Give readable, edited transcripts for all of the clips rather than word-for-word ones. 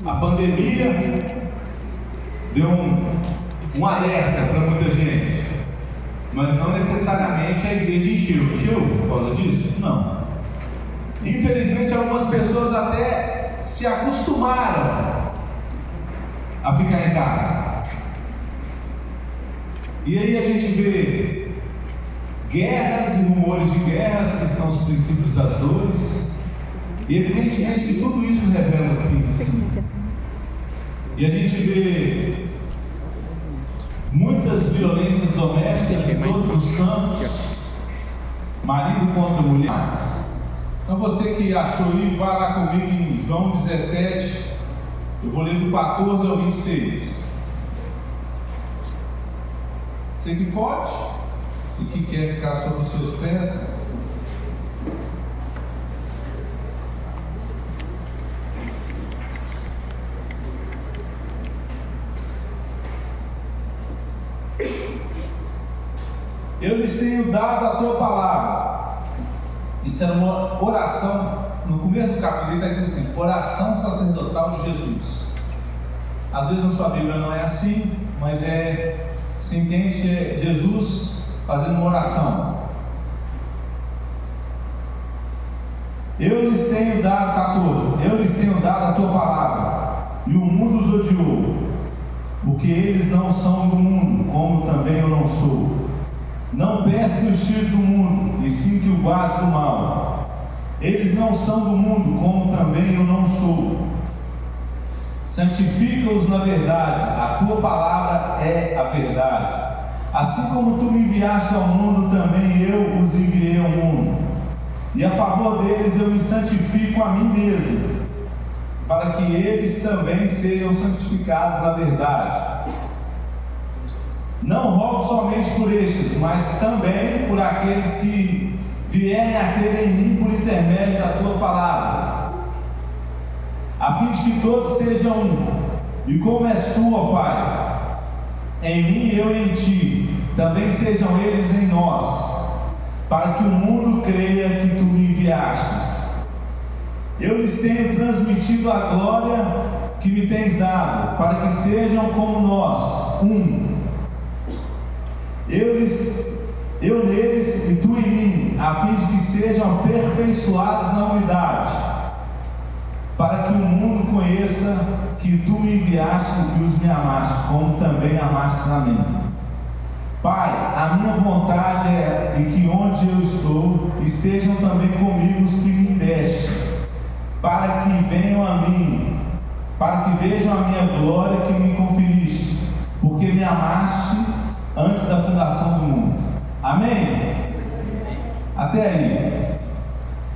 A pandemia deu um alerta para muita gente, mas não necessariamente a igreja encheu por causa disso? Não. Infelizmente, algumas pessoas até se acostumaram a ficar em casa. E aí a gente vê guerras e rumores de guerras, que são os princípios das dores. E evidentemente que tudo isso revela o fim de si. E a gente vê muitas violências domésticas em todos os campos, marido contra mulher. Então você que achou aí, vai lá comigo em João 17, eu vou ler do 14 ao 26. Você que pode e que quer ficar sobre os seus pés. Eu lhes tenho dado a tua palavra. Isso era uma oração. No começo do capítulo está escrito assim: oração sacerdotal de Jesus. Às vezes na sua Bíblia não é assim, mas se entende que é Jesus fazendo uma oração. Eu lhes tenho dado, 14, eu lhes tenho dado a tua palavra, e o mundo os odiou, porque eles não são do mundo, como também eu não sou. Não peço que os tire do mundo, e sim que o guarde do mal. Eles não são do mundo, como também eu não sou. Santifica-os na verdade, a tua palavra é a verdade. Assim como tu me enviaste ao mundo, também eu os enviei ao mundo. E a favor deles eu me santifico a mim mesmo, para que eles também sejam santificados na verdade. Não rogo somente por estes, mas também por aqueles que vierem a crer em mim por intermédio da tua palavra, a fim de que todos sejam um, e como és tu, ó Pai, em mim e eu em ti, também sejam eles em nós, para que o mundo creia que tu me enviastes. Eu lhes tenho transmitido a glória que me tens dado, para que sejam como nós, um. Eu neles e tu em mim, a fim de que sejam aperfeiçoados na unidade, para que o mundo conheça que tu me enviaste e os me amaste, como também amaste a mim. Pai, a minha vontade é que onde eu estou, estejam também comigo os que me deste, para que venham a mim, para que vejam a minha glória que me conferiste, porque me amaste antes da fundação do mundo. Amém? Até aí.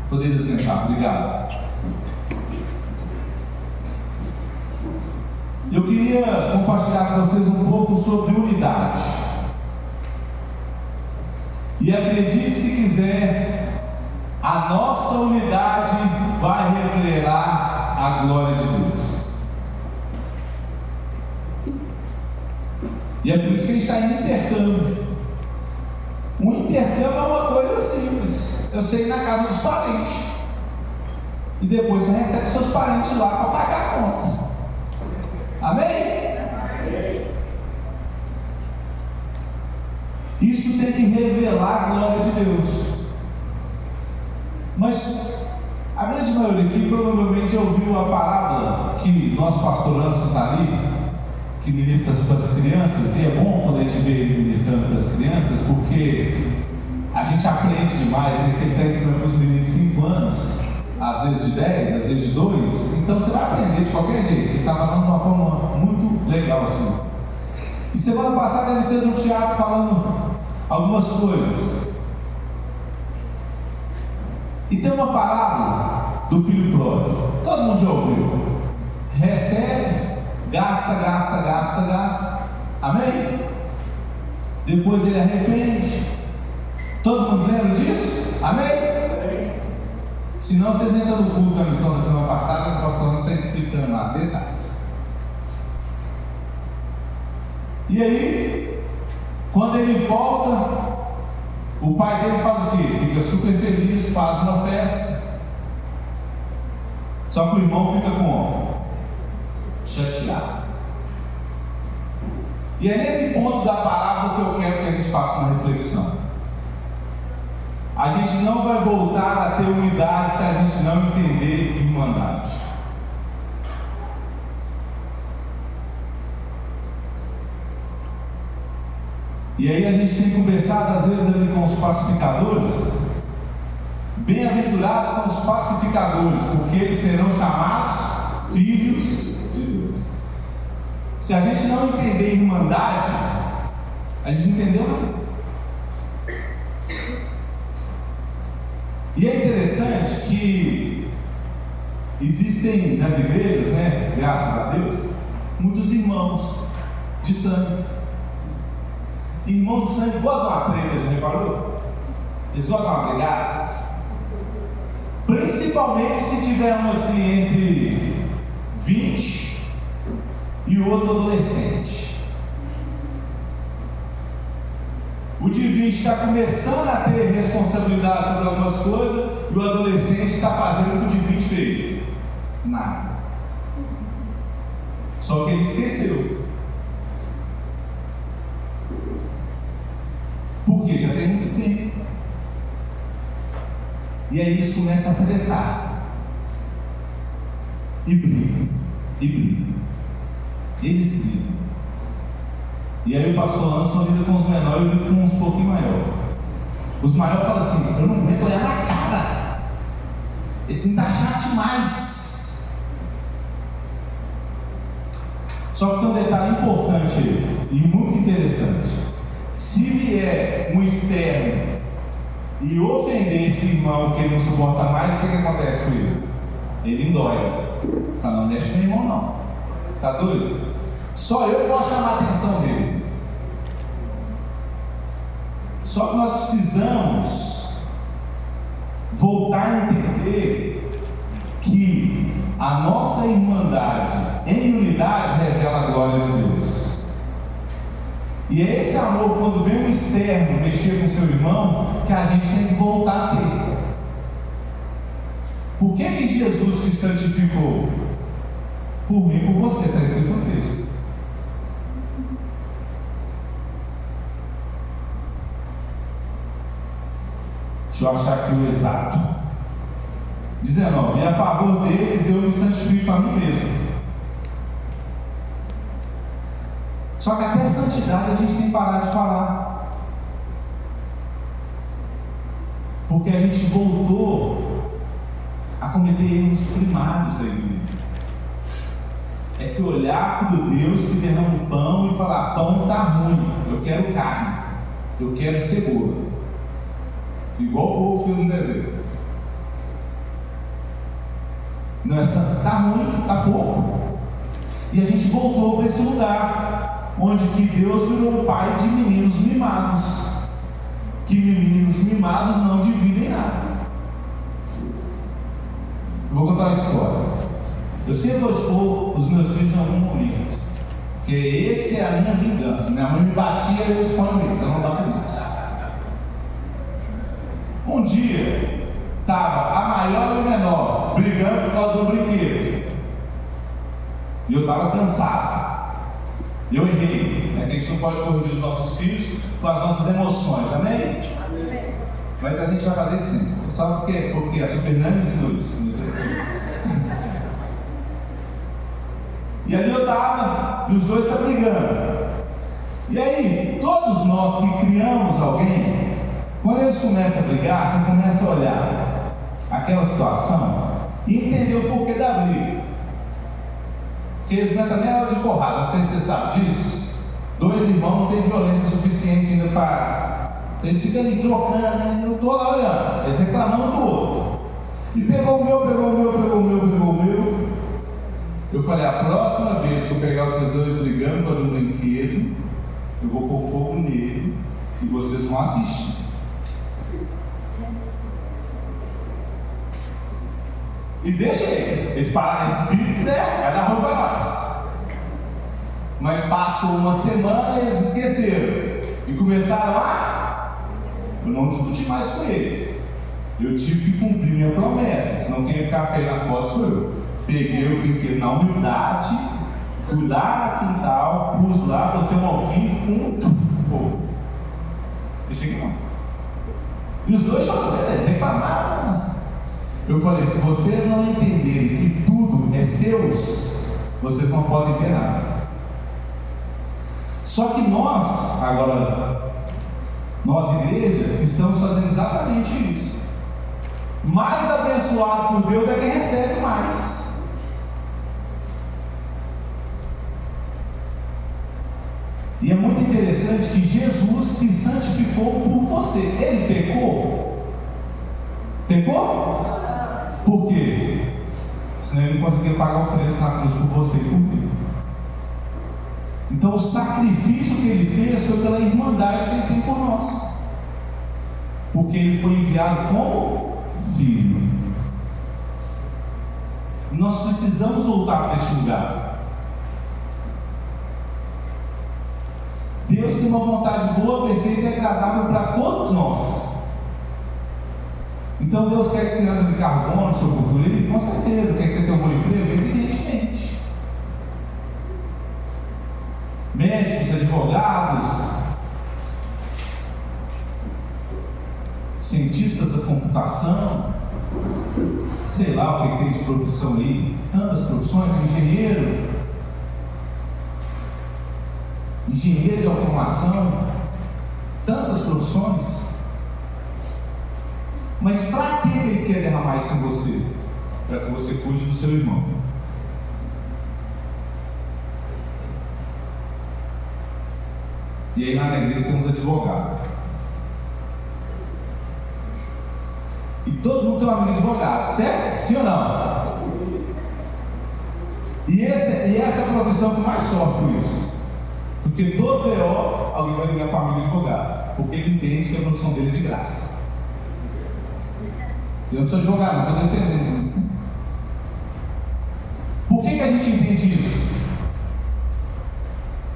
Poderia sentar, obrigado. Eu queria compartilhar com vocês um pouco sobre unidade. E acredite se quiser, a nossa unidade vai revelar a glória de Deus. E é por isso que a gente está em intercâmbio. O intercâmbio é uma coisa simples. Eu sei ir na casa dos parentes, e depois você recebe seus parentes lá para pagar a conta. Amém? Isso tem que revelar a glória de Deus. Mas a grande maioria aqui provavelmente ouviu a parábola que nosso pastor Anderson está ali, que ministra para as crianças, e é bom quando a gente vê ele ministrando para as crianças, porque a gente aprende demais, né? Que ele está ensinando para os meninos de 5 anos, às vezes de 10, às vezes de 2, então você vai aprender de qualquer jeito. Ele está falando de uma forma muito legal assim. E semana passada ele fez um teatro falando algumas coisas, e tem uma parábola do filho pródigo, todo mundo já ouviu: recebe, gasta. Amém? Depois ele arrepende. Todo mundo lembra disso? Amém? Se não, vocês entram no culto da missão da semana passada, que o pastor está explicando lá detalhes. E aí, quando ele volta, o pai dele faz o quê? Fica super feliz, faz uma festa. Só que o irmão fica como? chateado. E é nesse ponto da parábola que eu quero que a gente faça uma reflexão. A gente não vai voltar a ter unidade se a gente não entender irmandade. E aí a gente tem conversado às vezes ali com os pacificadores. Bem-aventurados são os pacificadores, porque eles serão chamados filhos de Deus. Se a gente não entender irmandade, a gente não entendeu nada. E é interessante que existem nas igrejas, né, graças a Deus, muitos irmãos de sangue. Irmão de sangue gosta de uma treta, já reparou? Eles gostam de uma brigada. Principalmente se tiver um assim entre 20 e o outro adolescente. O de 20 está começando a ter responsabilidade sobre algumas coisas e o adolescente está fazendo o que o de 20 fez. Nada. Só que ele esqueceu. Porque já tem muito tempo. E aí eles começam a tretar. E brigam. E brigam. Eles brigam. E aí o pastor Anderson lida com os menores e eu lido com uns pouquinho maiores. Os maiores falam assim: eu não aguento olhar na cara. Esse me tá chato demais. Só que tem um detalhe importante aí, e muito interessante. Se vier um externo e ofender esse irmão que ele não suporta mais, o que acontece com ele? Ele endói. Fala: não mexe com o irmão não. Tá doido? Só eu posso chamar a atenção dele. Só que nós precisamos voltar a entender que a nossa irmandade em unidade revela a glória de Deus. E é esse amor, quando vem um externo mexer com seu irmão, que a gente tem que voltar a ter. Por que Jesus se santificou? Por mim e por você, está escrito no texto. Deixa eu achar aqui o exato. 19. E a favor deles eu me santifico a mim mesmo. Só que até a santidade a gente tem que parar de falar. Porque a gente voltou a cometer erros primários da igreja. É que olhar para o Deus que derrama o pão e falar: pão está ruim, eu quero carne, eu quero cebola. Igual o povo fez no deserto. Não é santo, está ruim, está pouco. E a gente voltou para esse lugar onde que Deus virou o pai de meninos mimados, que meninos mimados não dividem nada. Eu vou contar uma história. Eu sempre vou expor os meus filhos em algum momento, porque esse é a minha vingança. Minha mãe me batia e eu exponho eles, eu não bato neles. Um dia estava a maior e o menor brigando por causa do brinquedo, e eu estava cansado. Eu errei, né? A gente não pode corrigir os nossos filhos com as nossas emoções, amém? Amém. Mas a gente vai fazer sempre. Só porque a Fernanda ensinou isso. E ali eu estava, e os dois estavam brigando. E aí, todos nós que criamos alguém, quando eles começam a brigar, você começa a olhar aquela situação e entender o porquê da briga. Porque eles não é também hora de porrada, não sei se você sabe disso. Dois irmãos não têm violência suficiente ainda para. Eles ficam ali trocando, eu estou lá olhando, eles reclamando do outro. E pegou o meu, pegou o meu, pegou o meu, pegou o meu. Eu falei: a próxima vez que eu pegar vocês dois brigando por um brinquedo, eu vou pôr fogo nele e vocês vão assistir. E deixei. Eles pararam esse espírito, né? Vai dar roupa a nós. Mas passou uma semana e eles esqueceram. E começaram lá. Eu não discuti mais com eles. Eu tive que cumprir minha promessa. Senão quem ia ficar feio na foto sou eu. Peguei o brinquedo na humildade Fui lá no quintal, pus lá, botei um alquinho, fogo. Eu cheguei lá. E os dois reclamaram. Eu falei, se vocês não entenderem que tudo é seus, vocês não podem ter nada. Só que nós, agora, nós igreja, estamos fazendo exatamente isso. Mais abençoado por Deus é quem recebe mais. E é muito interessante que Jesus se santificou por você. Ele pecou? Pecou? Por quê? Senão ele não conseguia pagar o preço na cruz por você e por mim. Então o sacrifício que ele fez foi pela irmandade que ele tem por nós. Porque ele foi enviado como filho. Nós precisamos voltar para este lugar. Deus tem uma vontade boa, perfeita e agradável para todos nós. Então Deus quer que você ande de carro bom no seu futuro, Ele com certeza quer que você tenha um bom emprego, evidentemente. Médicos, advogados, cientistas da computação, sei lá o que tem de profissão aí, tantas profissões, engenheiro de automação, tantas profissões. Mas para que ele quer derramar isso em você? Para que você cuide do seu irmão. E aí na igreja tem uns advogados. E todo mundo tem um amigo advogado, certo? Sim ou não? E essa é a profissão que mais sofre com isso. Porque todo BO, alguém vai ligar para o amigo advogado. Porque ele entende que a profissão dele é de graça. Eu não sou advogado, não estou defendendo. Por que a gente entende isso?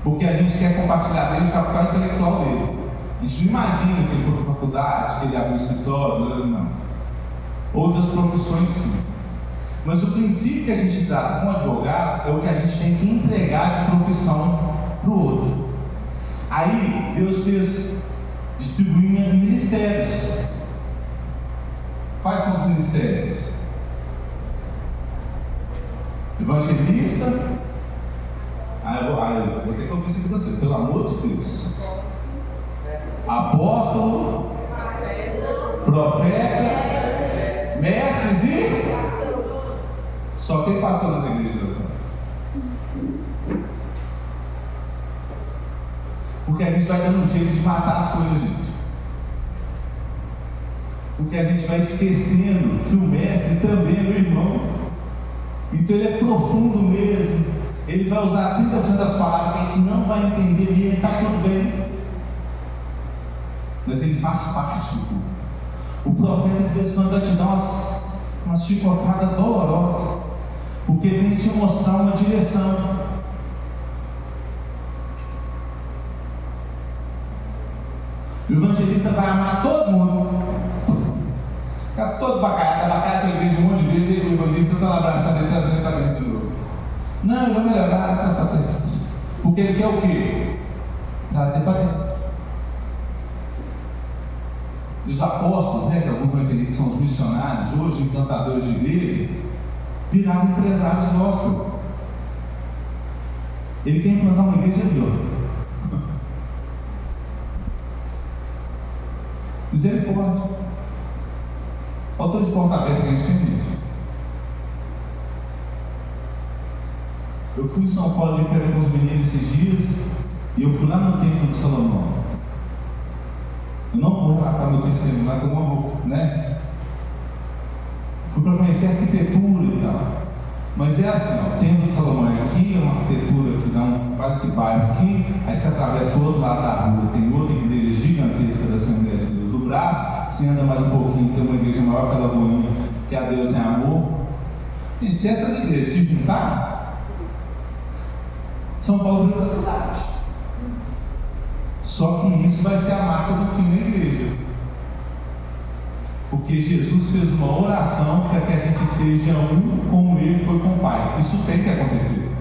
Porque a gente quer compartilhar dele o capital intelectual dele. A gente não imagina que ele foi para a faculdade, que ele abriu um escritório, não. Outras profissões sim. Mas o princípio que a gente trata com o advogado é o que a gente tem que entregar de profissão para o outro. Aí Deus fez distribuir ministérios. Quais são os ministérios? Evangelista. Eu vou ter que ouvir isso de vocês, pelo amor de Deus. Apóstolo, profeta, mestres e só tem pastor nas igrejas. Porque a gente vai dando um jeito de matar as coisas, gente. Porque a gente vai esquecendo que o mestre também é meu irmão. Então ele é profundo mesmo. Ele vai usar 30% das palavras que a gente não vai entender e está tudo bem. Mas ele faz parte do culto. O profeta de vez em quando vai te dar umas chicotadas dolorosas. Porque ele tem que te mostrar uma direção. O evangelista vai amar todo mundo. Fica todo vacaiado para a igreja um monte de vezes e o evangelista está lá abraçando ele, trazendo ele para dentro de novo. Não, ele vai melhorar, tá. Porque ele quer o quê? Trazer para dentro. E os apóstolos, que alguns vão entender que são os missionários, hoje implantadores de igreja, viraram empresários gospel. Ele quer implantar uma igreja ali, ó. Misericórdia. Olha o tanto de porta aberta que a gente tem mesmo. Eu fui em São Paulo de feira com os meninos esses dias e eu fui lá no templo de Salomão. Eu não vou relatar meu testemunho lá, que eu não vou, né? Fui para conhecer a arquitetura e tal. Mas é assim, ó, o templo de Salomão é aqui, é uma arquitetura que dá quase esse bairro aqui, aí você atravessa o outro lado da rua, tem outra igreja gigantesca da Assembleia de Deus do Brás, se anda mais um pouquinho, tem uma igreja maior que a Lagoinha, que é a Deus em Amor. Gente, se essas igrejas se juntarem, São Paulo virou da cidade. Só que isso vai ser a marca do fim da igreja. Porque Jesus fez uma oração para que a gente seja um como Ele foi com o Pai. Isso tem que acontecer.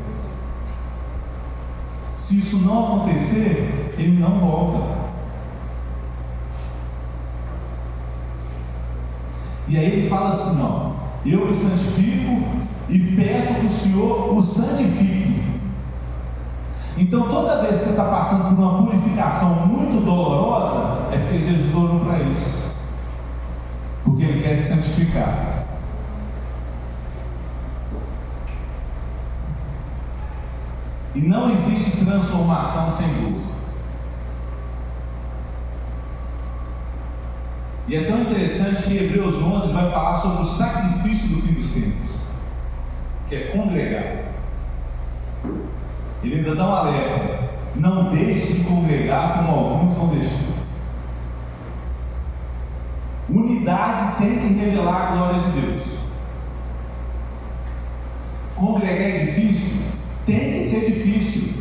Se isso não acontecer, ele não volta. E aí ele fala assim, ó: eu me santifico e peço que o Senhor o santifique. Então toda vez que você está passando por uma purificação muito dolorosa, é porque Jesus orou para isso, porque Ele quer te santificar. E não existe transformação sem dor. E é tão interessante que Hebreus 11 vai falar sobre o sacrifício do fim dos tempos, que é congregar. Ele ainda dá um alerta: não deixe de congregar como alguns vão deixar. Unidade tem que revelar a glória de Deus. Congregar é difícil? Tem que ser difícil,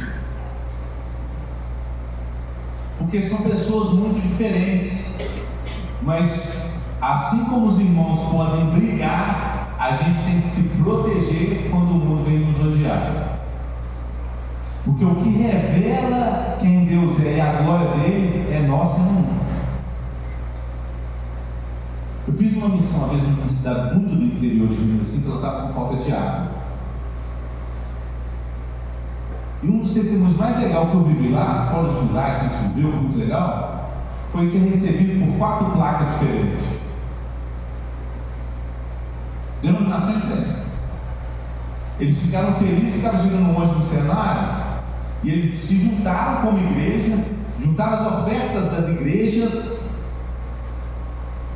porque são pessoas muito diferentes. Mas assim como os irmãos podem brigar, a gente tem que se proteger quando o mundo vem nos odiar. Porque o que revela quem Deus é e a glória dele é nossa e no mundo. Eu fiz uma missão uma vez numa cidade muito do interior de Minas, assim, que ela estava com falta de água. E um dos testemunhos mais legais que eu vivi lá, fora dos lugares que a gente viu, foi muito legal, foi ser recebido por 4 placas diferentes, denominações diferentes. Eles ficaram felizes que estavam chegando um anjo no cenário, e eles se juntaram como igreja, juntaram as ofertas das igrejas,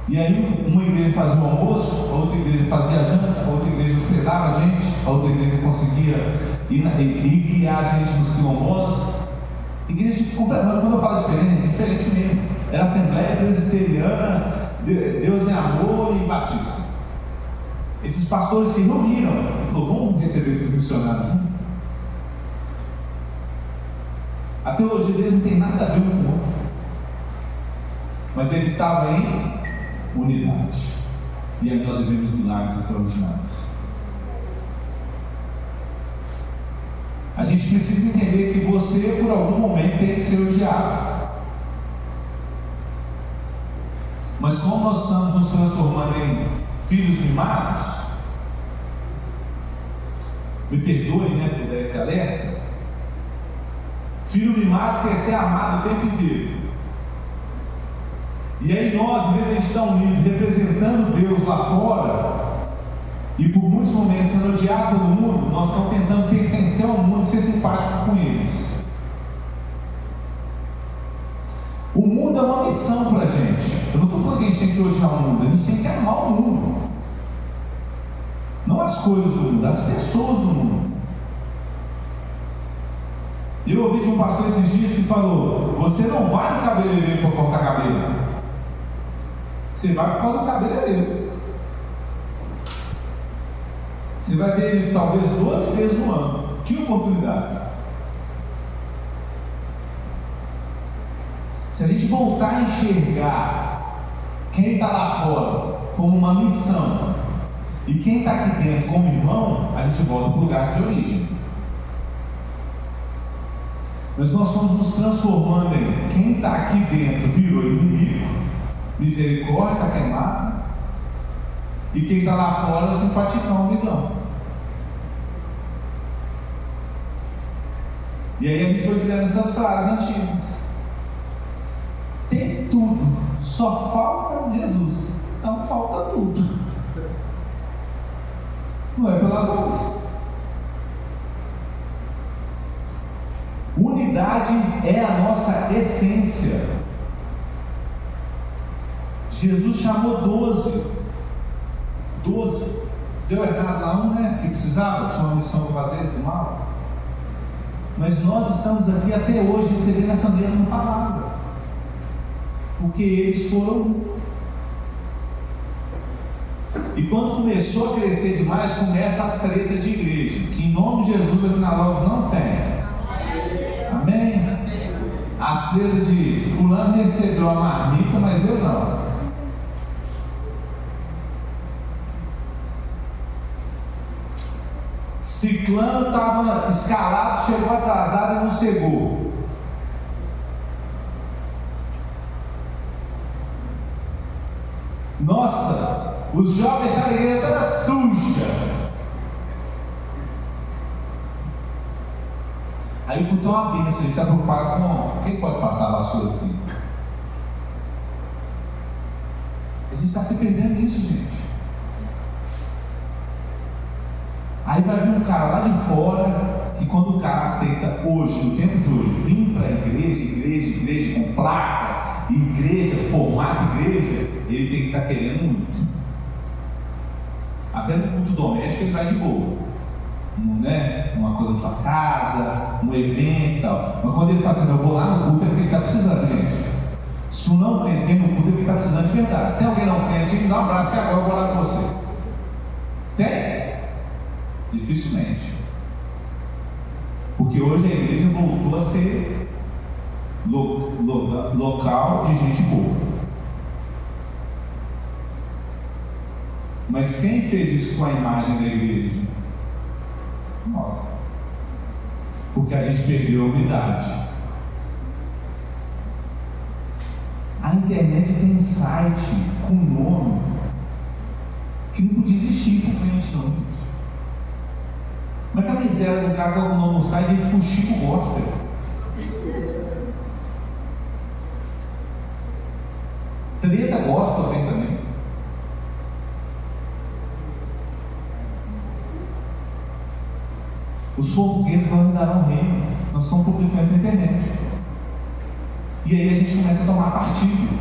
e aí uma igreja fazia o almoço, a outra igreja fazia a janta, a outra igreja hospedava a gente, a outra igreja conseguia ir guiar a gente nos quilombolas. Igreja completamente, quando eu falo diferente, é diferente mesmo. Era Assembleia Presbiteriana, Deus é Amor e Batista. Esses pastores se reuniram e falaram: vamos receber esses missionários juntos. A teologia deles não tem nada a ver com o outro, mas eles estavam em unidade. E aí nós vivemos milagres extraordinários. A gente precisa entender que você, por algum momento, tem que ser odiado. Mas como nós estamos nos transformando em filhos mimados, me perdoem, né, por dar esse alerta. Filho mimado quer ser amado o tempo inteiro. E aí nós, em vez de a gente estar unidos, representando Deus lá fora, e por muitos momentos sendo odiado pelo mundo, nós estamos tentando pertencer ao mundo e ser simpático com eles. O mundo é uma missão para a gente. Eu não estou falando que a gente tem que odiar o mundo, a gente tem que amar o mundo. Não as coisas do mundo, as pessoas do mundo. Eu ouvi de um pastor esses dias que falou: você não vai no cabeleireiro para cortar cabelo, você vai por causa do cabeleireiro. Você vai ver ele talvez 12 vezes no ano. Que oportunidade! Se a gente voltar a enxergar quem está lá fora como uma missão e quem está aqui dentro como irmão, a gente volta para o lugar de origem. Mas nós somos nos transformando em quem está aqui dentro virou inimigo, misericórdia está queimado, e quem está lá fora é o simpaticão, amigão. E aí a gente foi criando essas frases antigas: tem tudo, só falta Jesus. Então falta tudo. Não é pelas obras. Unidade é a nossa essência. Jesus chamou 12. Deu errado lá um, né? Que precisava, tinha uma missão para fazer do mal. Mas nós estamos aqui até hoje recebendo essa mesma palavra, porque eles foram. E quando começou a crescer demais, começa as tretas de igreja, que em nome de Jesus aqui na Logos não tem. Amém? As tretas de fulano recebeu a marmita, mas eu não. Ciclano ciclano estava escalado, chegou atrasado e não chegou. Nossa, os jovens da igreja toda suja. Aí o culto é uma bênção, a gente está preocupado com quem pode passar a vassoura aqui. A gente está se perdendo nisso, gente. Aí vai vir um cara lá de fora, que quando o cara aceita hoje, no tempo de hoje, vir para a igreja, com placa, igreja, formato igreja, ele tem que estar querendo muito. Até no culto doméstico ele vai de boa, né? Uma coisa na sua casa, um evento e tal. Mas quando ele fala assim, eu vou lá no culto, é porque ele está precisando, gente. Se um não crente vem no culto, é porque está precisando de verdade. Tem alguém não crente, me dá um abraço que agora eu vou lá com você. Tem? Dificilmente. Porque hoje a igreja voltou a ser local de gente boa. Mas quem fez isso com a imagem da igreja? Nossa. Porque a gente perdeu a unidade. A internet tem site com nome que não podia existir para o cliente, não, gente. Mas que a miséria do cara coloca o nome no site de Fuxico Gospel. Treta Gospel tem também. Os fofoqueiros não darão reino. Nós estamos publicando isso na internet. E aí a gente começa a tomar partido.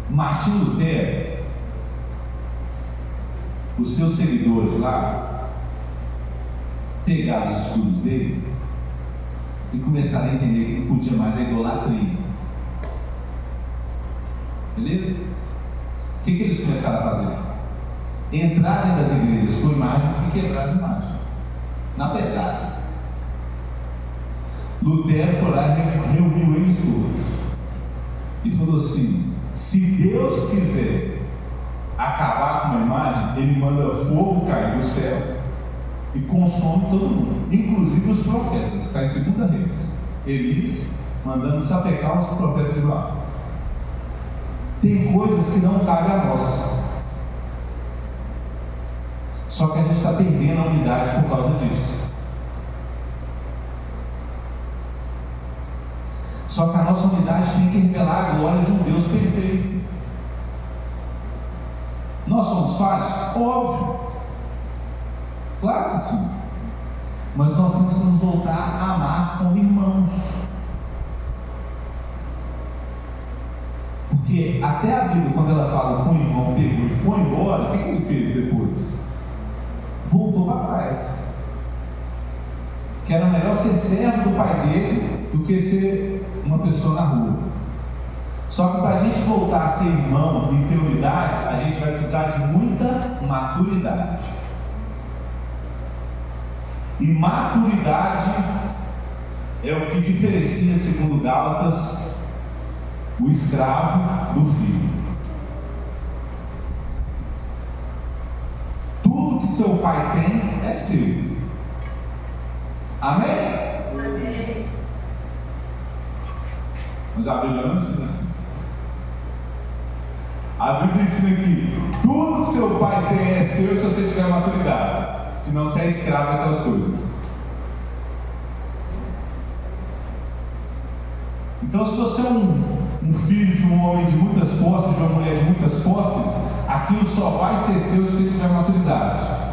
Martinho Lutero, os seus seguidores lá pegaram os estudos dele e começaram a entender que não podia mais a idolatria. Beleza? O que eles começaram a fazer? Entrar dentro das igrejas com imagem e quebrar as imagens na pedrada. Lutero foi lá e reuniu eles todos e falou assim: se Deus quiser acabar com uma imagem, ele manda fogo cair do céu e consome todo mundo, inclusive os profetas. Está em 2 Reis, Elias mandando sapecar os profetas de Baal. Tem coisas que não cabem a nós, só que a gente está perdendo a unidade por causa disso. Só que a nossa unidade tem que revelar a glória de um Deus perfeito. Nós somos falhos? Óbvio. Claro que sim. Mas nós temos que nos voltar a amar como irmãos. Porque até a Bíblia, quando ela fala que o irmão pegou e foi embora, o que ele fez depois? Voltou para trás. Que era melhor ser servo do pai dele do que ser uma pessoa na rua. Só que para a gente voltar a ser irmão e ter unidade, a gente vai precisar de muita maturidade. E maturidade é o que diferencia, segundo Gálatas, o escravo do filho. Tudo que seu pai tem é seu. Amém? Amém. Mas a Bíblia não ensina assim. A Bíblia ensina que tudo que seu pai tem é seu se você tiver maturidade. Senão você é escravo daquelas coisas. Então, se você é um filho de um homem de muitas posses, de uma mulher de muitas posses, aquilo só vai ser seu se você tiver maturidade.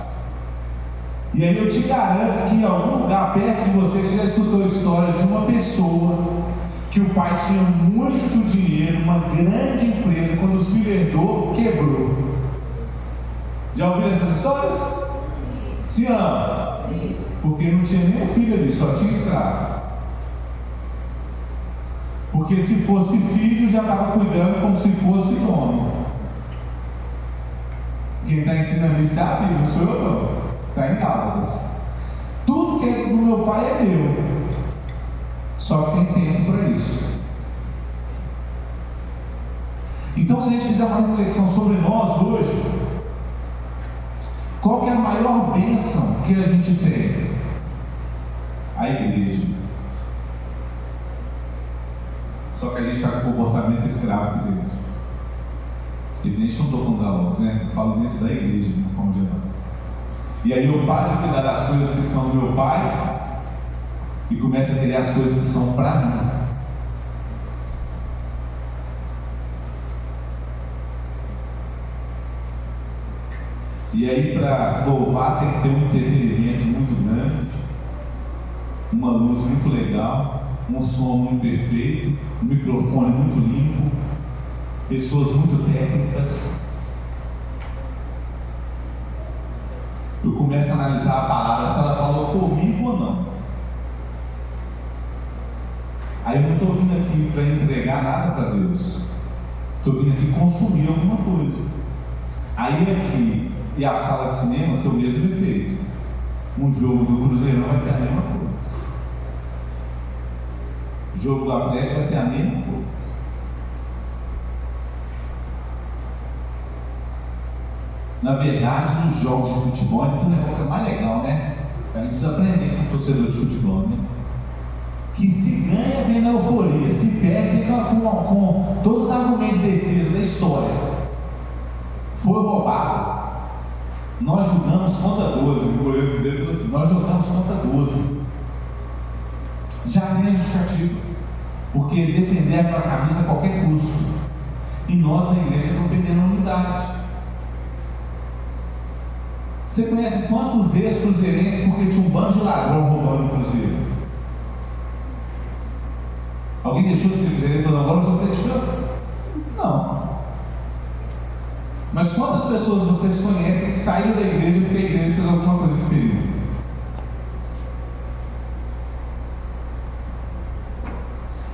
E aí eu te garanto que em algum lugar perto de você, você já escutou a história de uma pessoa que o pai tinha muito dinheiro, uma grande empresa, quando os filhos herdou, quebrou. Já ouviram essas histórias? Sim ou não? Sim. Porque não tinha nenhum filho ali, só tinha escravo. Porque se fosse filho, já estava cuidando como se fosse dono. Quem está ensinando isso é a Bíblia, não sou eu não. Está em Gálatas. Tudo que é do meu pai é meu. Só que tem tempo para isso. Então, se a gente fizer uma reflexão sobre nós hoje, Qual que é a maior bênção que a gente tem? A igreja. Só que a gente está com comportamento escravo aqui dentro. Evidente que eu não estou falando da Logos, né? Eu falo dentro da igreja, de uma forma geral. E aí eu paro de cuidar das coisas que são do meu pai e começo a querer as coisas que são para mim. E aí, para louvar, tem que ter um entretenimento muito grande, uma luz muito legal, um som muito perfeito, um microfone muito limpo, pessoas muito técnicas. Eu começo a analisar a palavra, se ela falou comigo ou não. Aí eu não estou vindo aqui para entregar nada para Deus, estou vindo aqui consumir alguma coisa. Aí aqui e a sala de cinema tem o mesmo efeito. Um jogo do Cruzeirão vai ter a mesma coisa. O jogo do Atlético vai ter a mesma coisa. Na verdade, nos jogos de futebol, tem um negócio que é mais legal, né? A gente precisa aprender com os torcedores de futebol, né? Que se ganha, vem na euforia, se perde, vem com todos os argumentos de defesa da história. Foi roubado. Nós jogamos contra 12. O goleiro dele falou assim: nós jogamos contra 12. Já tem a justificativa, porque defender aquela camisa a qualquer custo. E nós na igreja estamos perdendo a unidade. Você conhece quantos ex-cruzeirenses porque tinha um bando de ladrão roubando o Cruzeiro? Alguém deixou de ser cruzeirense e falou: agora eu sou criticando? Não. Mas quantas pessoas vocês conhecem que saíram da igreja porque a igreja fez alguma coisa que feriu?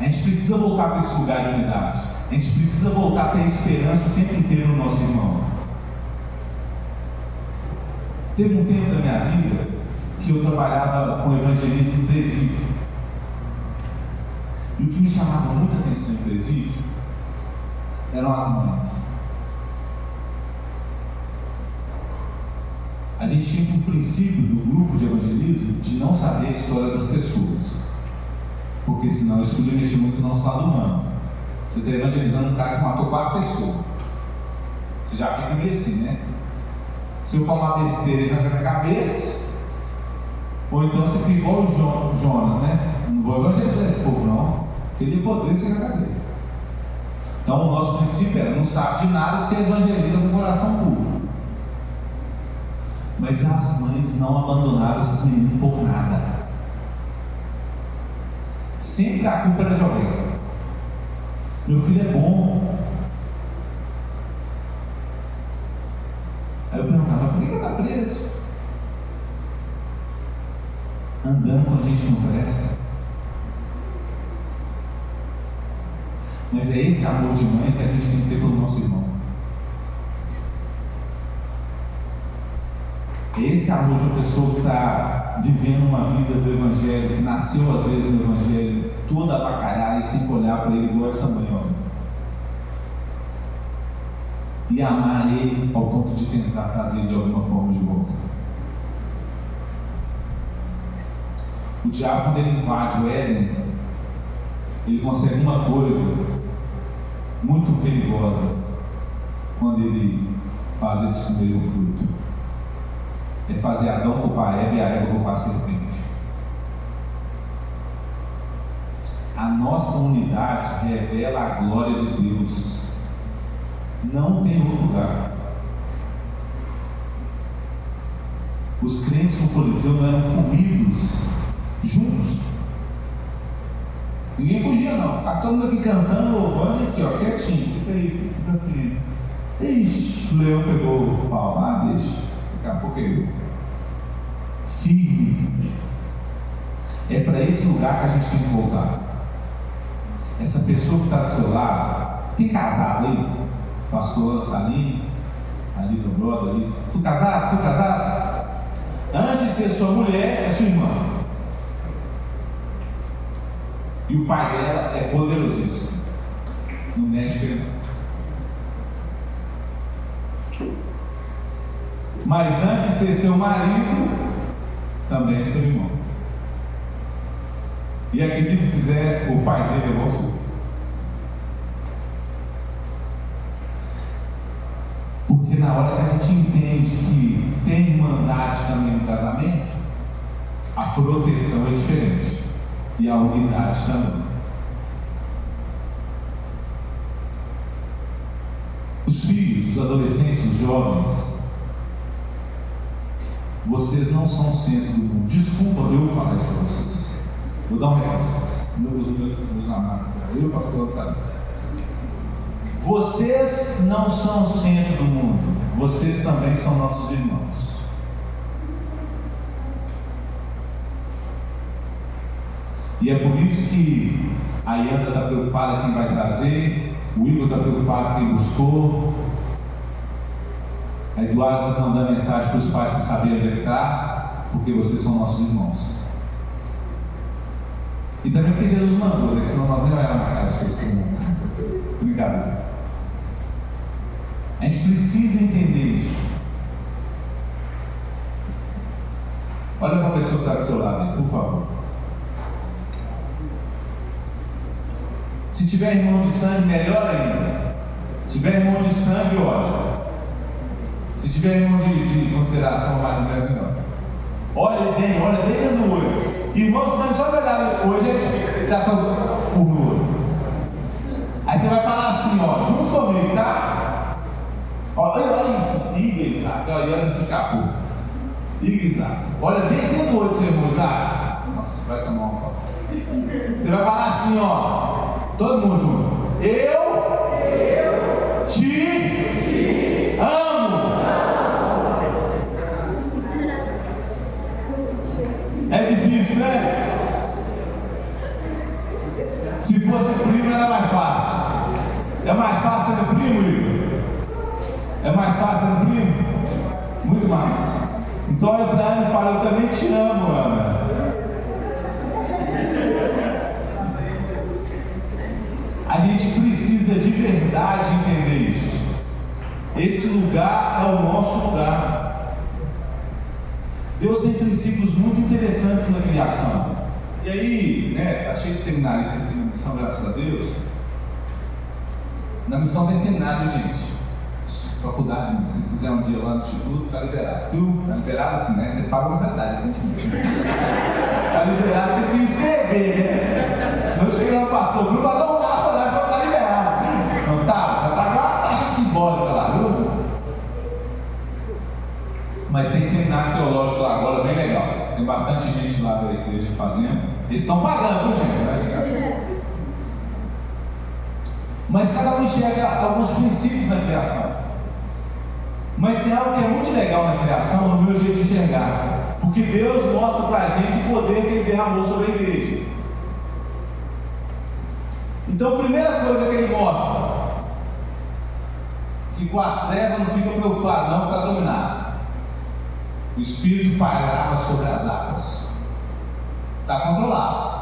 A gente precisa voltar para esse lugar de unidade. A gente precisa voltar a ter esperança o tempo inteiro no nosso irmão. Teve um tempo da minha vida que eu trabalhava com evangelismo em presídio. E o que me chamava muita atenção em presídio eram as mães. A gente tinha um princípio do grupo de evangelismo de não saber a história das pessoas, porque senão isso podia mexer muito no nosso lado humano. Você está evangelizando um cara que matou 4 pessoas, você já fica meio assim, né? Se eu falar uma besteira, ele arranca na cabeça, ou então você fica igual o Jonas, né? Não vou evangelizar esse povo, não, porque ele poderia ser na cadeia. Então o nosso princípio era: não sabe de nada, você evangeliza com o coração puro. Mas as mães não abandonaram esses meninos por nada. Sempre a culpa era de alguém. Meu filho é bom. Aí eu perguntava: por que ele está preso? Andando com a gente que não presta. Mas é esse amor de mãe que a gente tem que ter pelo nosso irmão. Esse amor de uma pessoa que está vivendo uma vida do Evangelho, que nasceu às vezes no Evangelho, toda avacalhada, a gente tem que olhar para ele igual essa mãe, olha. E amar ele ao ponto de tentar trazer ele de alguma forma de volta. O diabo, quando ele invade o Éden, ele consegue uma coisa muito perigosa quando ele faz eles comerem o fruto. É fazer Adão culpar Eva e a Eva culpar a serpente. A nossa unidade revela a glória de Deus. Não tem outro lugar. Os crentes no Coliseu não eram comidos juntos. Ninguém fugia, não. Está todo mundo aqui cantando, louvando, aqui, ó, quietinho. Fica aí, fica frio. Ixi, o leão pegou o pau. Ah, deixa. Daqui a pouco ele firme. É para esse lugar que a gente tem que voltar. Essa pessoa que está do seu lado, tem casado aí? Pastor Salim, ali do brother ali. Tu casado? Tu casado? Antes de ser sua mulher, é sua irmã. E o pai dela é poderosíssimo. Não mexe com ele. Mas antes de ser seu marido, também é seu irmão. E acredite se quiser, o pai dele é você. Porque na hora que a gente entende que tem irmandade também no casamento, a proteção é diferente. E a unidade também. Os filhos, os adolescentes, os jovens, vocês não são o centro do mundo. Desculpa eu falar isso para vocês. Vou dar um recado para vocês. Meus amados, eu e o pastor sabe. Vocês não são o centro do mundo. Vocês também são nossos irmãos. E é por isso que a Yanda está preocupada quem vai trazer, o Igor está preocupado quem buscou, a Eduardo está mandando mensagem para os pais para saber onde é que está, porque vocês são nossos irmãos. E também porque Jesus mandou, né? Senão nós nem vamos marcar os seus irmãos. Brincadeira. A gente precisa entender isso. Olha para a pessoa que está do seu lado aí, por favor. Se tiver irmão de sangue, melhor ainda. Se tiver irmão de sangue, olha. Se tiver irmão de consideração, mais melhor. Olha bem dentro do olho. Irmão de sangue, só olhar hoje, ele já está por no olho. Aí você vai falar assim, ó, junto comigo, tá? Olha isso, Isaac, olha, se escapou. Isaac, olha bem dentro do olho do seu irmão, Isaac. Nossa, vai tomar uma copa. Você vai falar assim, ó, todo mundo junto. Eu te amo. É difícil, né? Se fosse primo era mais fácil. É mais fácil ser primo, Igor? É mais fácil ser primo? Muito mais. Então olha para ela e fala, eu também te amo, Ana. A gente precisa de verdade entender isso. Esse lugar é o nosso lugar. Deus tem princípios muito interessantes na criação. E aí, né, tá cheio de seminaristas aqui na missão, graças a Deus. Na missão tem seminário, gente. Faculdade, se quiser um dia lá no instituto, tá liberado. Viu? Tá liberado assim, né? Você paga uma verdade, né? Tá liberado você se inscrever, né? Senão chega no pastor, viu? Fala, não, tá liberado. Não tá, você paga uma taxa simbólica lá, viu? Mas tem seminário teológico lá agora, bem legal. Tem bastante gente lá da igreja fazendo. Eles estão pagando, gente. Mas cada um enxerga alguns princípios na criação. Mas tem algo que é muito legal na criação, no meu jeito de enxergar. Porque Deus mostra para a gente o poder que Ele derramou sobre a igreja. Então, a primeira coisa que Ele mostra, que com as trevas não fica preocupado, não, para dominar. O Espírito pairava sobre as águas. Está controlado.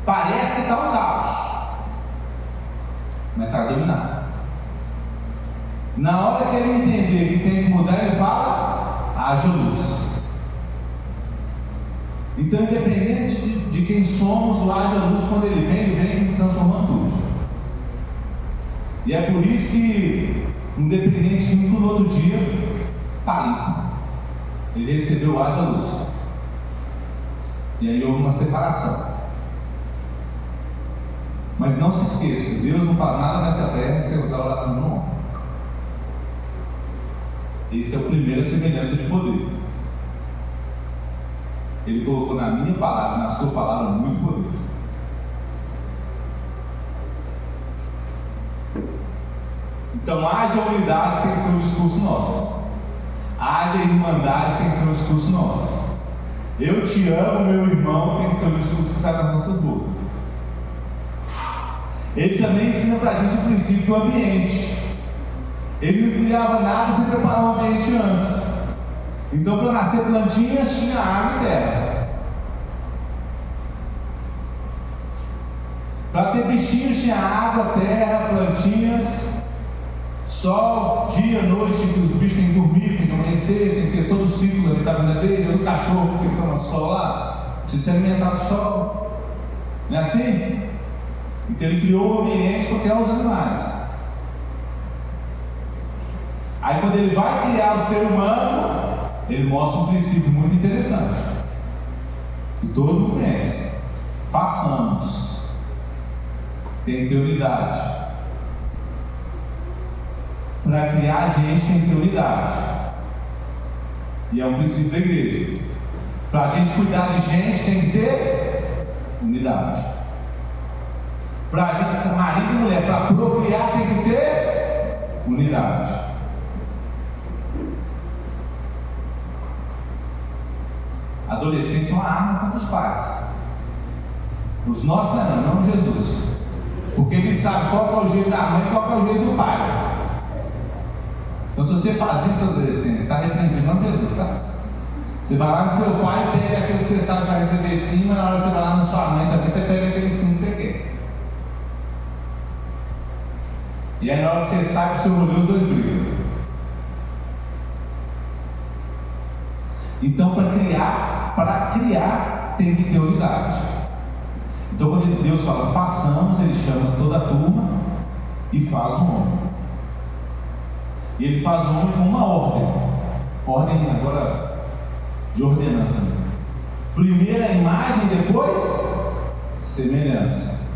Parece que está um caos, mas está dominado. Na hora que ele entender que tem que mudar, ele fala, haja luz. Então, independente de quem somos, o haja luz, quando ele vem transformando tudo. E é por isso que, independente de um no outro dia, está limpo. Ele recebeu o haja luz. E aí houve uma separação. Mas não se esqueça, Deus não faz nada nessa terra sem usar a oração do homem. Esse é o primeiro semelhança de poder. Ele colocou na minha palavra, na sua palavra, muito poder. Então, haja unidade, tem que ser um discurso nosso. Haja irmandade, tem que ser um discurso nosso. Eu te amo, meu irmão, tem que ser um discurso que sai das nossas bocas. Ele também ensina para a gente o princípio do ambiente. Ele não criava nada sem preparar o ambiente antes. Então, para nascer plantinhas, tinha água e terra. Para ter bichinhos, tinha água, terra, plantinhas, Sol, dia, noite, que os bichos têm que dormir, tem que amanhecer, tem que ter todo o ciclo da vitamina D. Já viu o cachorro que toma sol lá? Precisa se alimentar do sol. Não é assim? Então ele criou o ambiente para criar os animais. Aí quando ele vai criar o ser humano, ele mostra um princípio muito interessante, que todo mundo conhece: façamos. Tem que ter unidade. Para criar a gente tem que ter unidade. E é um princípio da igreja. Para a gente cuidar de gente tem que ter unidade. Para a gente, marido e mulher, para procriar tem que ter unidade. Adolescente é uma arma contra os pais. Os nossos não Jesus. Porque ele sabe qual é o jeito da mãe e qual é o jeito do pai. Então se você faz isso, adolescente, está repreendido, não Jesus, tá? Você vai lá no seu pai e pega aquilo que você sabe que vai receber sim, mas na hora que você vai lá na sua mãe também, você pega aquele sim que você quer. E aí na hora que você sai para o seu rolê, os dois brigam. Então para criar tem que ter unidade. Então quando Deus fala façamos, ele chama toda a turma e faz um homem. E ele faz o homem com uma ordem agora de ordenança. Primeiro a imagem, depois semelhança.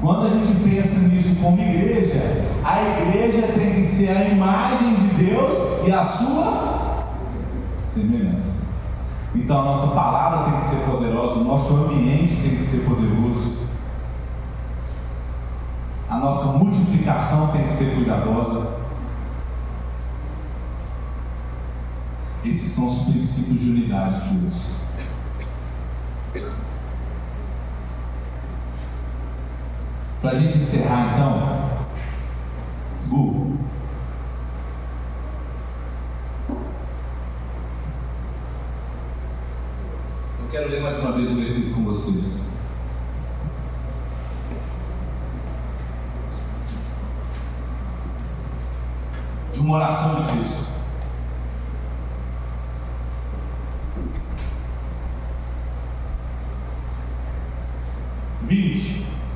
Quando a gente pensa nisso como igreja, a igreja tem que ser a imagem de Deus e a sua semelhança. Então a nossa palavra tem que ser poderosa, o nosso ambiente tem que ser poderoso, a nossa multiplicação tem que ser cuidadosa. Esses são os princípios de unidade de Deus. Para a gente encerrar então, Gu, eu quero ler mais uma vez o versículo com vocês. De uma oração de Cristo.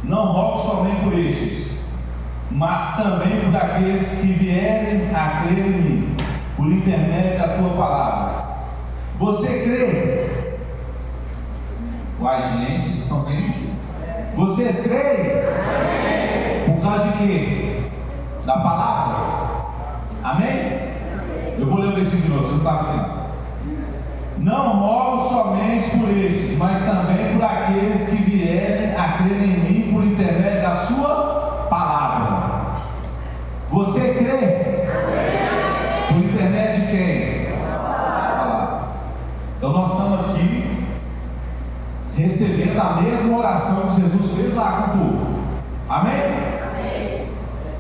Não rogo somente por estes, mas também por aqueles que vierem a crer em mim, por intermédio da tua palavra. Você crê? Uai, gente, vocês estão bem? Vocês creem? Por causa de quê? Da palavra? Amém? Eu vou ler o versículo de novo, você não estava aqui. Não rogo somente por estes, mas também por aqueles que vierem a crer em mim por intermédio da sua palavra. Você crê? Por intermédio de quem? Então nós estamos aqui recebendo a mesma oração que Jesus fez lá com o povo. Amém?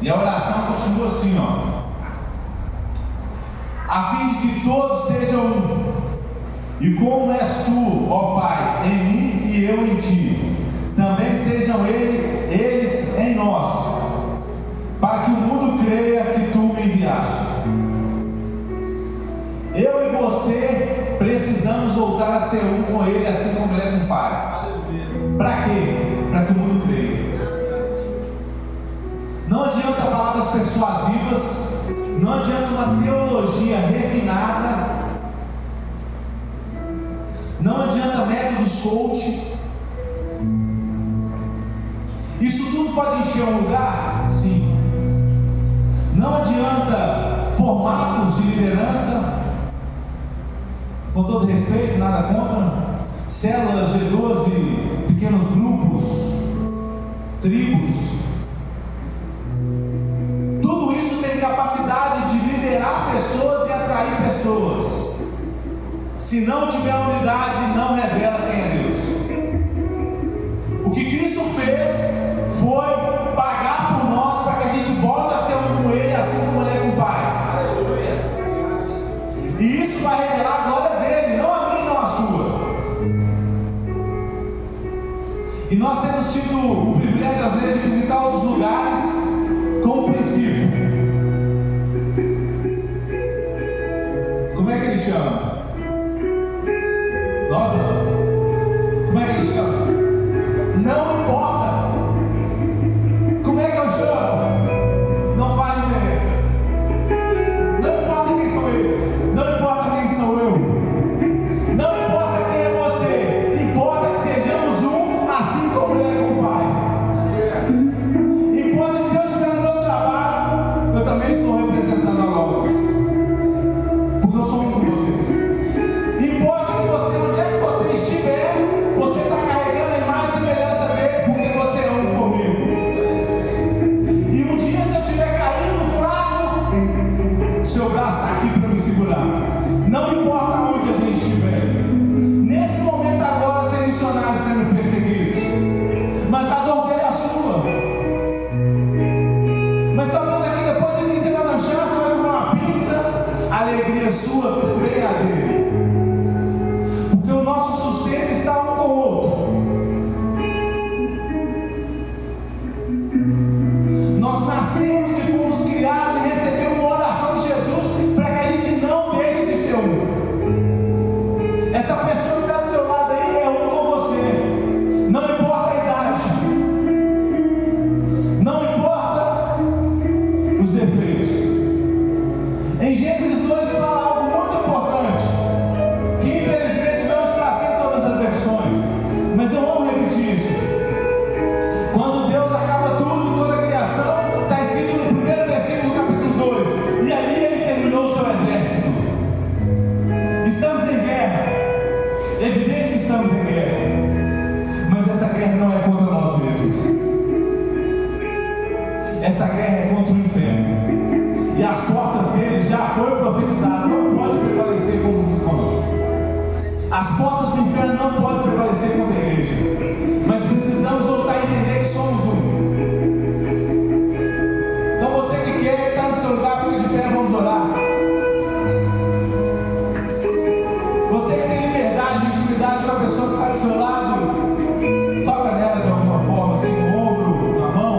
E a oração continua assim, ó: a fim de que todos sejam um. E como és tu, ó Pai, em mim e eu em ti, também sejam eles em nós, para que o mundo creia que tu me enviaste. Eu e você precisamos voltar a ser um com ele, assim como ele é com o Pai. Para quê? Para que o mundo creia. Não adianta palavras persuasivas, não adianta uma teologia refinada, não adianta métodos coach. Isso tudo pode encher um lugar? Sim. Não adianta formatos de liderança, com todo respeito, nada contra, células de 12, pequenos grupos, tribos. Tudo isso tem capacidade de liderar pessoas e atrair pessoas. Se não tiver unidade, não revela quem é Deus. O que Cristo fez foi pagar por nós para que a gente volte a ser um com Ele, assim como Ele é com o Pai. E isso vai revelar a glória dele, não a minha, não a sua. E nós temos tido o privilégio, às vezes, de visitar outros lugares Como é que ele chama? Nós não. Como é que ele chama? Não importa. Como é que eu chamo? Não faz diferença. Não importa quem são eles. Não importa quem sou eu. Não importa quem é você. Importa que sejamos um, assim como ele é com o Pai. Importa que se eu estiver no meu trabalho, eu também estou representando a Logos. Porque eu sou um com vocês. Importa que você, onde é que você estiver, você está carregando a imagem e semelhança dele, porque você é um comigo. E um dia, se eu estiver caído, fraco, seu braço está aqui para me segurar. Não importa onde a gente estiver. Nesse momento agora tem missionários sendo perseguidos, mas a dor dele é a sua. Mas talvez aqui depois daqui você vai lanchar, você vai comer uma pizza, a alegria é sua, também a dele. Porque o nosso sustento está um com o outro. Nós nascemos e fomos criados e recebemos uma oração de Jesus para que a gente não deixe de ser um. Essa pessoa que está do seu lado aí é um com você. Não importa a idade. Não importa os defeitos. Em Gênesis 2 fala algo muito importante, que infelizmente não está assim em todas as versões, mas eu amo repetir isso. Quando Deus acaba tudo, toda a criação, está escrito no primeiro versículo do capítulo 2, e ali ele terminou o seu exército. Estamos em guerra, é evidente que estamos em guerra, mas essa guerra não é contra nós mesmos. Essa guerra é contra o inferno, e as portas dele já foi profetizado, não pode prevalecer contra. As portas do inferno não podem prevalecer contra a igreja, mas precisamos voltar a entender que somos um. Então você que quer estar no seu lugar, fica de pé, vamos orar. Você que tem liberdade, intimidade com a pessoa que está do seu lado, toca nela de alguma forma, assim, no ombro, na mão.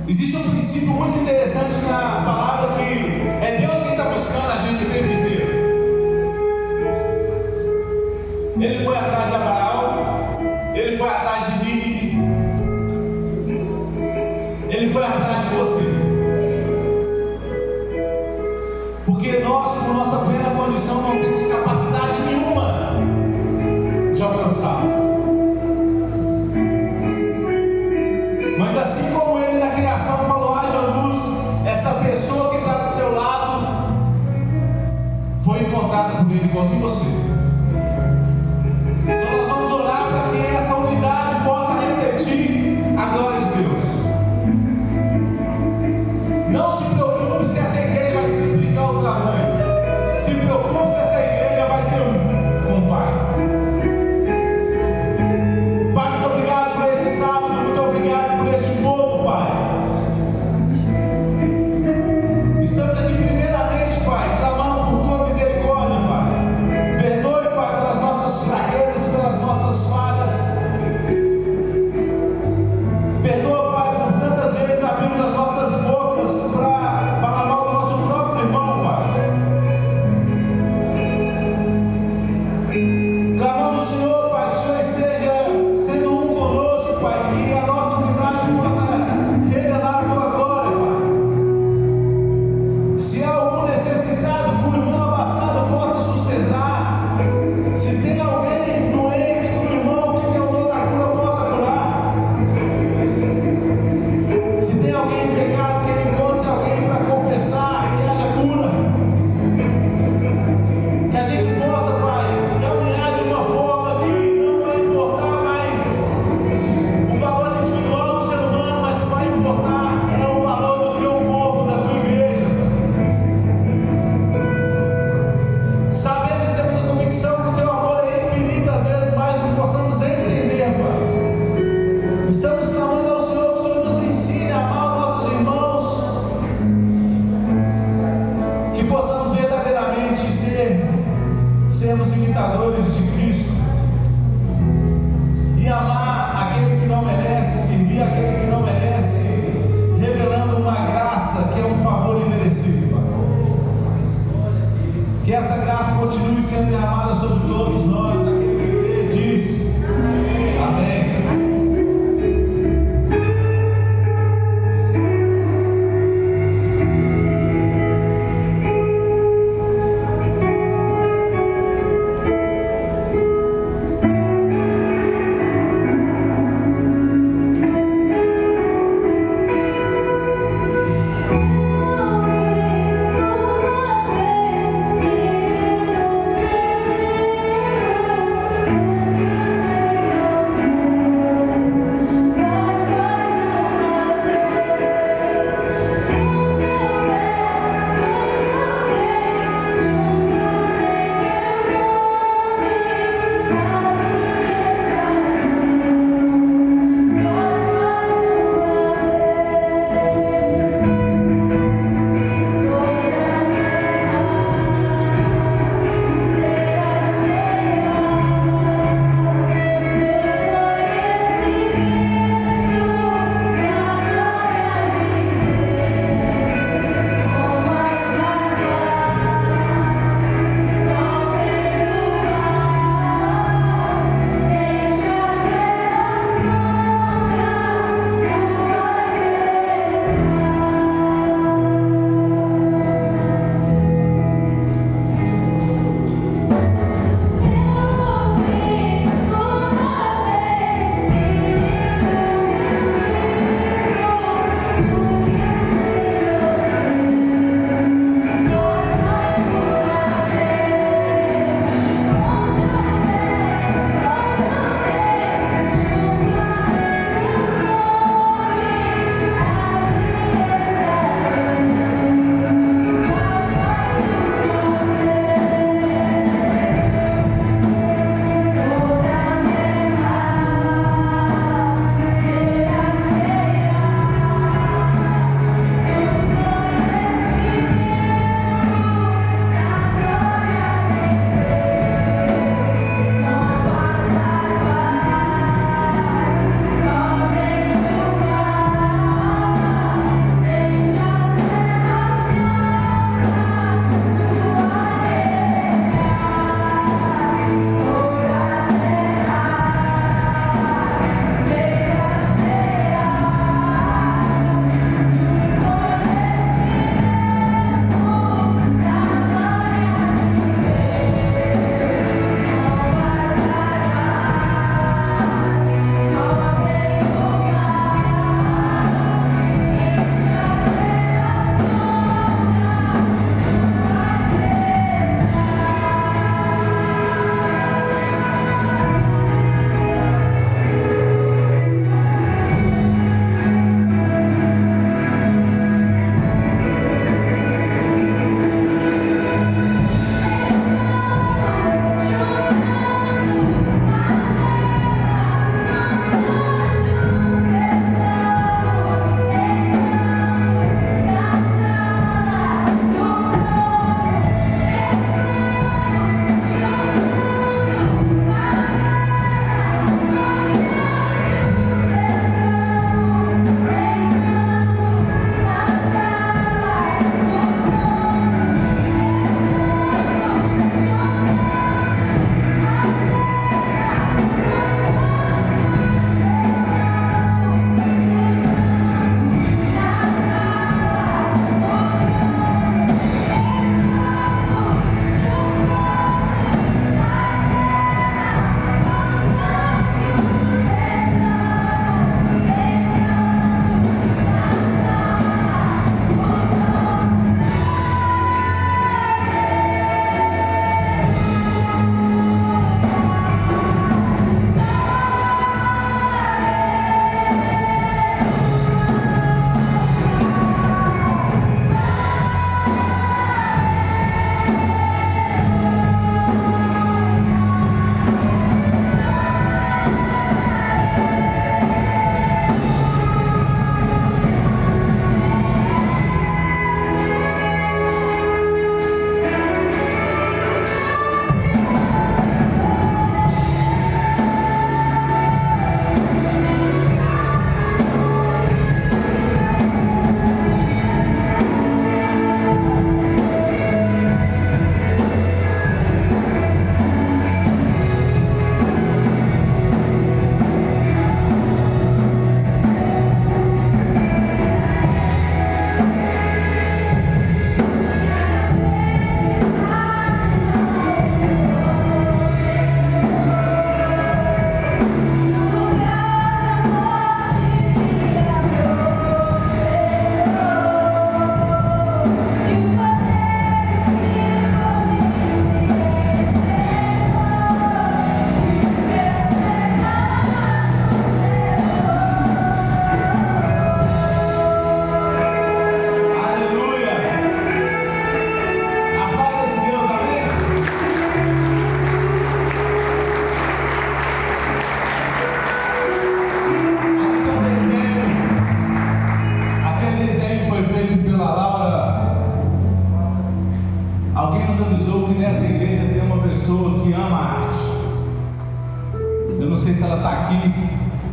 Existe um princípio muito interessante na palavra, que é Deus quem está buscando a gente o tempo inteiro. Ele foi atrás de Abraão, ele foi atrás de Nínive, ele foi atrás de você. Porque nós, por nossa plena condição, não temos capacidade nenhuma de alcançar. Mas assim como ele na criação falou, haja luz, essa pessoa que está do seu lado foi encontrada por ele igualzinho você. Então nós vamos orar para que essa unidade possa refletir a glória de Deus. Não se preocupe se essa igreja vai triplicar o tamanho. Se preocupe se essa igreja vai ser um com o Pai. Pai, muito obrigado por este sábado, muito obrigado por este povo, Pai. Estamos aqui primeiramente, Pai, clamando por Tua misericórdia, Pai. está aqui,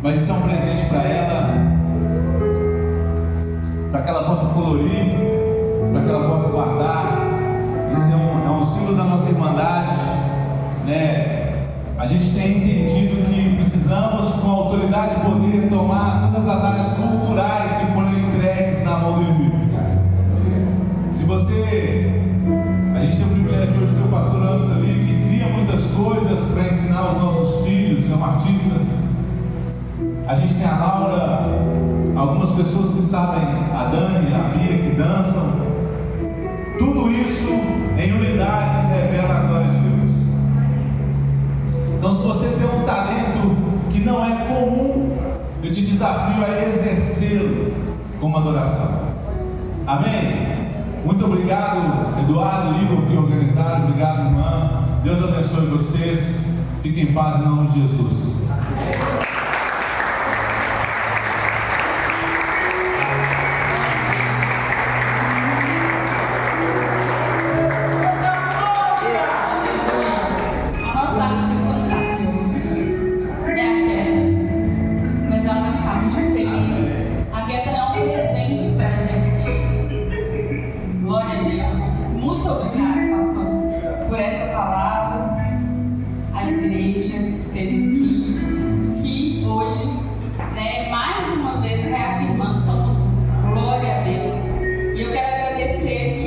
mas isso é um presente para ela, para que ela possa colorir, para que ela possa guardar. Isso é um símbolo da nossa irmandade, né? A gente tem entendido que precisamos, com autoridade e poder, tomar todas as áreas culturais que foram entregues na mão do inimigo. Se você... A gente tem o privilégio hoje de ter o pastor Anderson ali, que cria muitas coisas para ensinar os nossos filhos, é um artista. A gente tem a Laura, algumas pessoas que sabem, a Dani, a Bia, que dançam. Tudo isso em unidade revela a glória de Deus. Então, se você tem um talento que não é comum, eu te desafio a exercê-lo como adoração. Amém? Muito obrigado, Eduardo, Igor, que organizaram. Obrigado, irmã. Deus abençoe vocês. Fiquem em paz em nome de Jesus. Mais uma vez reafirmando, somos glória a Deus. E eu quero agradecer